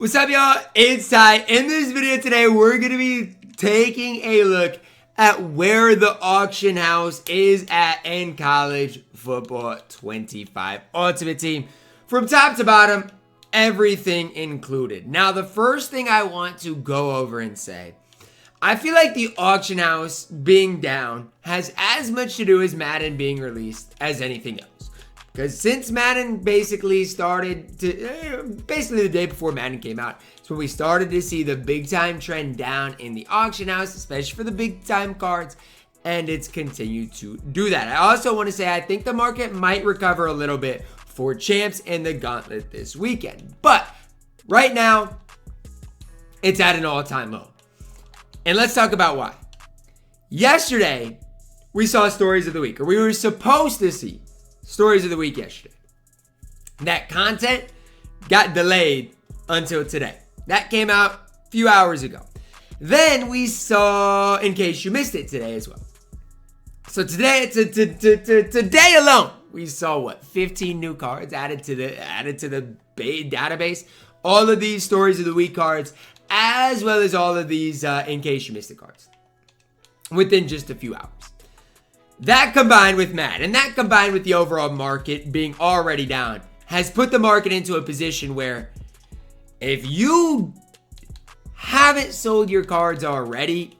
What's up, y'all? It's Ty. In this video today, we're going to be taking a look at where the auction house is at in college football 25 Ultimate Team. From top to bottom, everything included. Now, the first thing I want to go over and say, I feel like the auction house being down has as much to do as Madden being released as anything else. Because since Madden basically started to, basically the day before Madden came out, it's when we started to see the big time trend down in the auction house, especially for the big time cards, and it's continued to do that. I also want to say I think the market might recover a little bit for champs and the gauntlet this weekend. But right now, it's at an all-time low. And let's talk about why. Yesterday, we saw stories of the week, or we were supposed to see stories of the week yesterday. That content got delayed until today. That came out a few hours ago. Then we saw, in case you missed it, today as well. So today alone, we saw 15 new cards added to the database. All of these stories of the week cards, as well as all of these in case you missed it cards, within just a few hours. That combined with Madden, and that combined with the overall market being already down, has put the market into a position where if you haven't sold your cards already,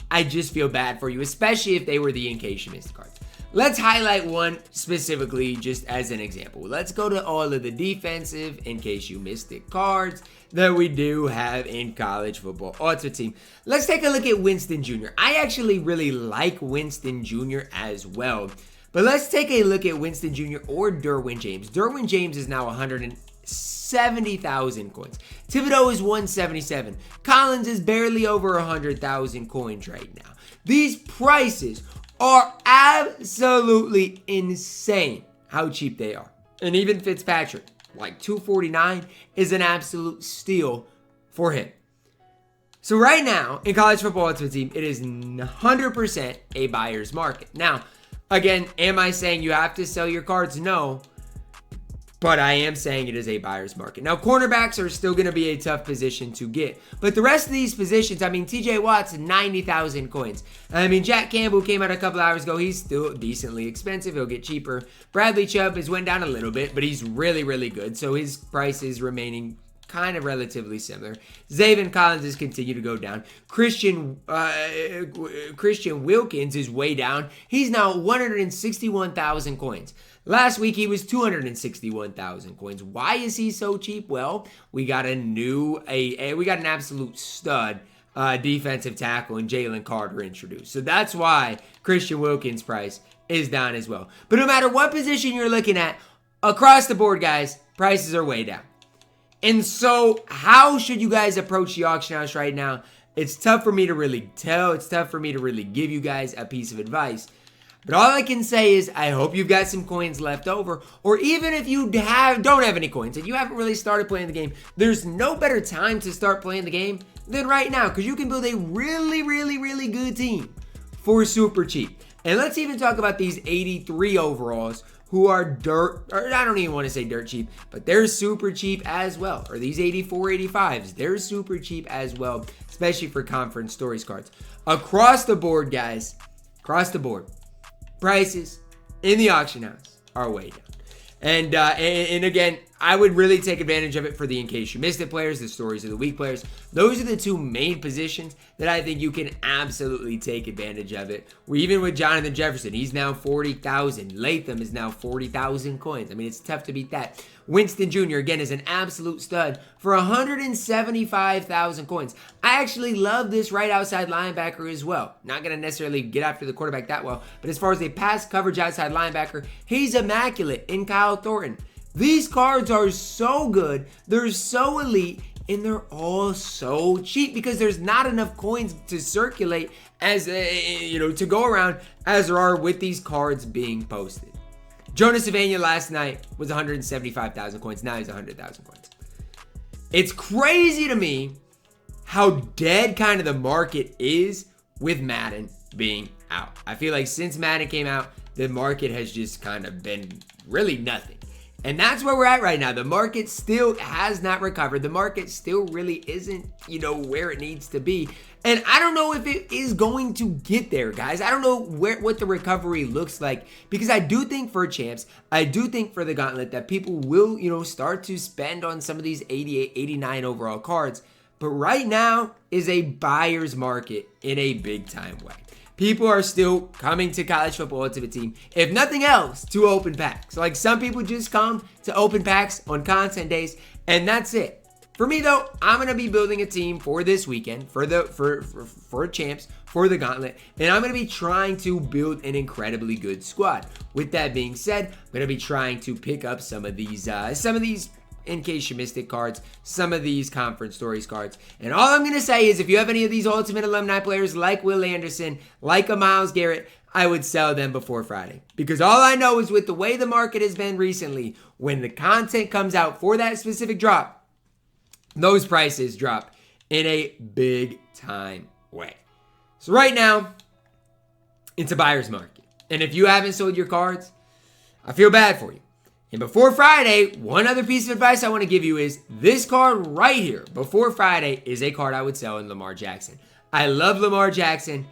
I just feel bad for you, especially if they were the in case you missed cards. Let's highlight one specifically just as an example. Let's go to all of the defensive in case you missed it cards that we do have in college football Ultimate Team. Let's take a look at Winston Jr. I actually really like Winston Jr. as well. But let's take a look at Winston Jr. or Derwin James. Derwin James is now 170,000 coins. Thibodeau is 177. Collins is barely over 100,000 coins right now. These prices are absolutely insane how cheap they are. And even Fitzpatrick, like $249, is an absolute steal for him. So right now, in college football Ultimate Team, it is 100% a buyer's market. Now, again, am I saying you have to sell your cards? No. But I am saying it is a buyer's market. Now, cornerbacks are still going to be a tough position to get. But the rest of these positions, I mean, TJ Watts, 90,000 coins. I mean, Jack Campbell came out a couple hours ago. He's still decently expensive. He'll get cheaper. Bradley Chubb has went down a little bit, but he's really, really good. So his price is remaining kind of relatively similar. Zaven Collins has continued to go down. Christian Wilkins is way down. He's now 161,000 coins. Last week, he was 261,000 coins. Why is he so cheap? Well, we got an absolute stud defensive tackle in Jalen Carter introduced. So that's why Christian Wilkins' price is down as well. But no matter what position you're looking at, across the board, guys, prices are way down. And so how should you guys approach the auction house right now? It's tough for me to really tell. It's tough for me to really give you guys a piece of advice. But all I can say is I hope you've got some coins left over. Or even if you don't have any coins and you haven't really started playing the game, there's no better time to start playing the game than right now. Because you can build a really, really, really good team for super cheap. And let's even talk about these 83 overalls who are I don't even want to say dirt cheap, but they're super cheap as well. Or these 84, 85s, they're super cheap as well, especially for conference stories cards. Across the board, guys, across the board, prices in the auction house are way down. And again, I would really take advantage of it for the in case you missed it players, the stories of the week players. Those are the two main positions that I think you can absolutely take advantage of it. Even with Jonathan Jefferson, he's now 40,000. Latham is now 40,000 coins. I mean, it's tough to beat that. Winston Jr., again, is an absolute stud for 175,000 coins. I actually love this right outside linebacker as well. Not going to necessarily get after the quarterback that well, but as far as a pass coverage outside linebacker, he's immaculate in Kyle Thornton. These cards are so good, they're so elite, and they're all so cheap because there's not enough coins to circulate as to go around as there are with these cards being posted. Jonas Savannah last night was 175,000 coins. Now he's 100,000 coins. It's crazy to me how dead kind of the market is with Madden being out. I feel like since Madden came out, the market has just kind of been really nothing. And that's where we're at right now. The market still has not recovered. The market still really isn't, where it needs to be. And I don't know if it is going to get there, guys. I don't know what the recovery looks like, because I do think for champs, I do think for the gauntlet that people will, start to spend on some of these 88, 89 overall cards. But right now is a buyer's market in a big time way. People are still coming to College Football Ultimate Team, if nothing else, to open packs. Like, some people just come to open packs on content days, and that's it. For me, though, I'm going to be building a team for this weekend, for champs, for the gauntlet, and I'm going to be trying to build an incredibly good squad. With that being said, I'm going to be trying to pick up some of these in case you missed it cards, some of these conference stories cards. And all I'm going to say is, if you have any of these Ultimate Alumni players like Will Anderson, like a Myles Garrett, I would sell them before Friday. Because all I know is, with the way the market has been recently, when the content comes out for that specific drop, those prices drop in a big time way. So right now, it's a buyer's market. And if you haven't sold your cards, I feel bad for you. And before Friday, one other piece of advice I want to give you is, this card right here, before Friday, is a card I would sell in Lamar Jackson. I love Lamar Jackson,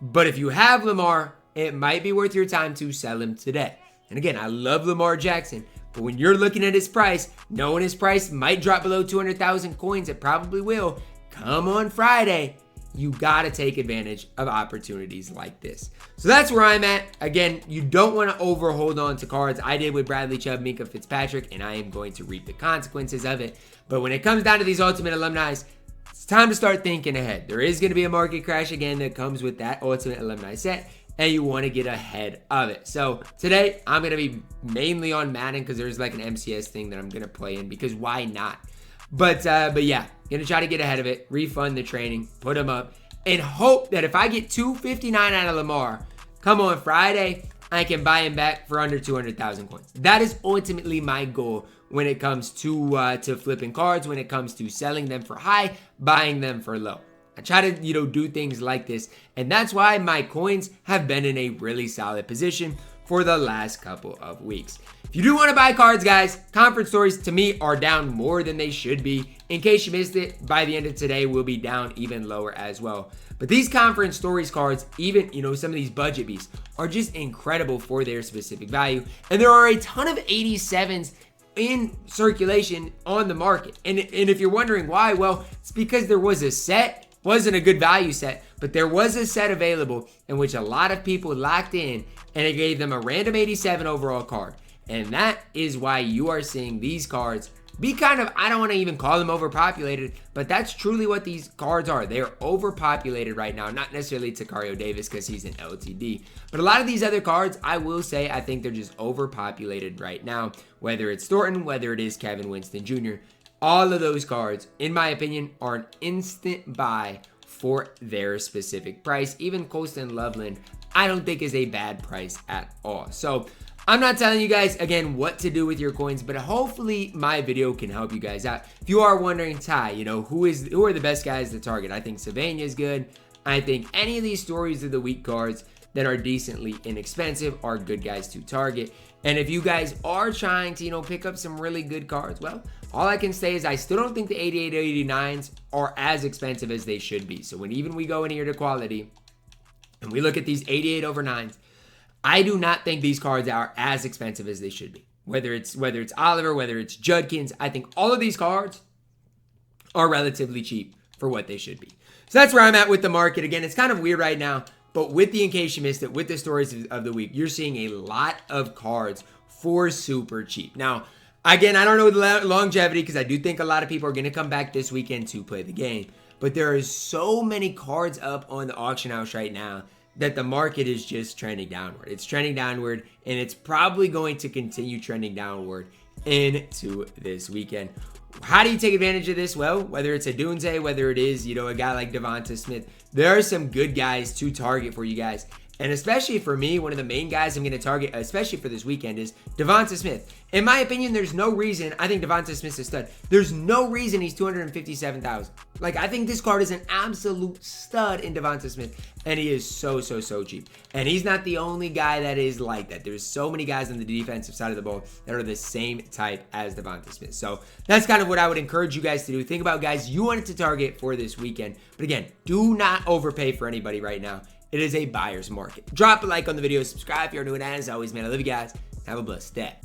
but if you have Lamar, it might be worth your time to sell him today. And again, I love Lamar Jackson, but when you're looking at his price, knowing his price might drop below 200,000 coins, it probably will, come on Friday, you got to take advantage of opportunities like this. So that's where I'm at. Again, you don't want to hold on to cards. I did with Bradley Chubb, Minka Fitzpatrick, and I am going to reap the consequences of it. But when it comes down to these Ultimate Alumni, it's time to start thinking ahead. There is going to be a market crash again that comes with that Ultimate Alumni set, and you want to get ahead of it. So today, I'm going to be mainly on Madden, because there's like an MCS thing that I'm going to play in, because why not? But yeah, gonna try to get ahead of it, refund the training, put them up, and hope that if I get 259 out of Lamar, come on Friday, I can buy him back for under 200,000 coins. That is ultimately my goal when it comes to flipping cards, when it comes to selling them for high, buying them for low. I try to, do things like this, and that's why my coins have been in a really solid position for the last couple of weeks. If you do want to buy cards, guys, conference stories to me are down more than they should be. In case you missed it, by the end of today, we'll be down even lower as well. But these conference stories cards, even, some of these budget beasts, are just incredible for their specific value. And there are a ton of 87s in circulation on the market. And if you're wondering why, well, it's because there was a set, wasn't a good value set, but there was a set available in which a lot of people locked in, and it gave them a random 87 overall card. And that is why you are seeing these cards be kind of, I don't want to even call them overpopulated, but that's truly what these cards are. They're overpopulated right now. Not necessarily Tacario Davis because he's an LTD, but a lot of these other cards, I will say, I think they're just overpopulated right now. Whether it's Thornton, whether it is Kevin Winston Jr., all of those cards, in my opinion, are an instant buy for their specific price. Even Colston Loveland, I don't think is a bad price at all. So I'm not telling you guys, again, what to do with your coins, but hopefully my video can help you guys out. If you are wondering, Ty, who are the best guys to target? I think Savannah is good. I think any of these stories of the week cards that are decently inexpensive are good guys to target. And if you guys are trying to, pick up some really good cards, well, all I can say is I still don't think the 88, 89s are as expensive as they should be. So when even we go in here to quality and we look at these 88 over 9s, I do not think these cards are as expensive as they should be. Whether it's Oliver, whether it's Judkins, I think all of these cards are relatively cheap for what they should be. So that's where I'm at with the market. Again, it's kind of weird right now, but with the, in case you missed it, with the stories of the week, you're seeing a lot of cards for super cheap. Now, again, I don't know the longevity because I do think a lot of people are going to come back this weekend to play the game, but there are so many cards up on the auction house right now that the market is just trending downward. It's trending downward, and it's probably going to continue trending downward into this weekend. How do you take advantage of this? Well, whether it's a Dunze, whether it is, a guy like Devonta Smith, there are some good guys to target for you guys. And especially for me, one of the main guys I'm going to target, especially for this weekend, is Devonta Smith. In my opinion, there's no reason, I think Devonta Smith's a stud. There's no reason he's 257,000. Like, I think this card is an absolute stud in Devonta Smith, and he is so cheap. And he's not the only guy that is like that. There's so many guys on the defensive side of the ball that are the same type as Devonta Smith. So that's kind of what I would encourage you guys to do. Think about guys you wanted to target for this weekend. But again, do not overpay for anybody right now. It is a buyer's market. Drop a like on the video, subscribe if you're new, and as always, man, I love you guys. Have a blessed day.